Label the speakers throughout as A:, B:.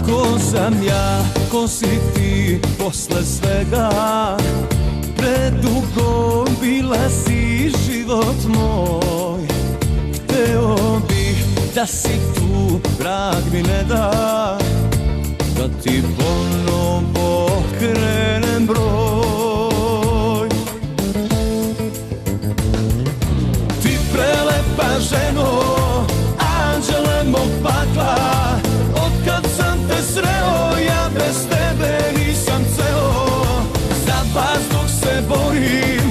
A: Ko sam ja, ko si ti posle svega? Predugo bila si život moj. Hteo bih da si tu, vrag mi ne da, da ti ponovo okrenem broj. Ti prelepa ženo, anđele mog pakla, otkad sam te sreo, ja bez tebe nisam ceo. Za vazduh se borim,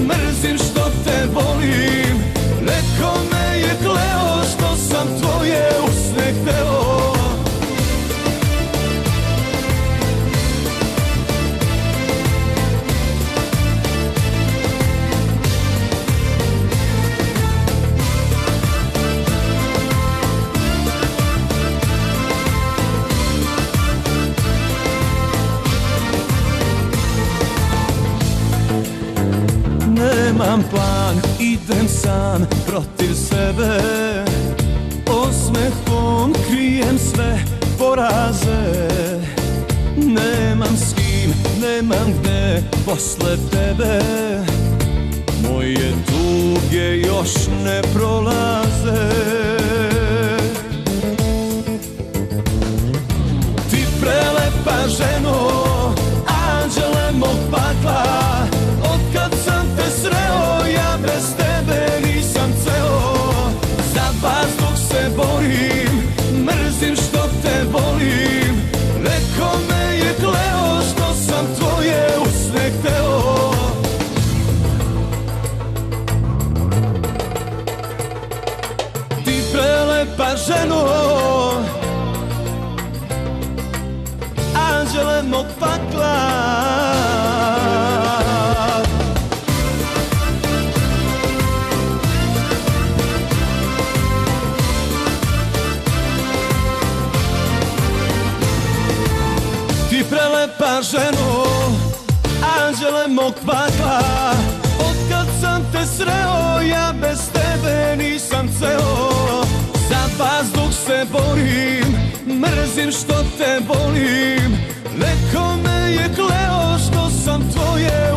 A: mrzim što te volim. Neko me je kleo što sam tvoje usne hteo. Nemam plan, idem sam protiv sebe. Osmehom krijem sve poraze. Nemam s kim, nemam gde posle tebe. Moje tuge još ne prolaze. Ti prelepa ženo, anđele mog pakla, otkad sam te sreo, ja bez tebe nisam ceo. Za vazduh se borim, mrzim što te volim. Neko me je kleo što sam tvoje usne hteo. Ti prelepa ženo, anđele mog pakla. Ti prelepa ženo, anđele mog pakla, otkad sam te sreo, ja bez tebe nisam ceo. Za vazduh se borim, mrzim što te volim. Neko me je kleo što sam tvoje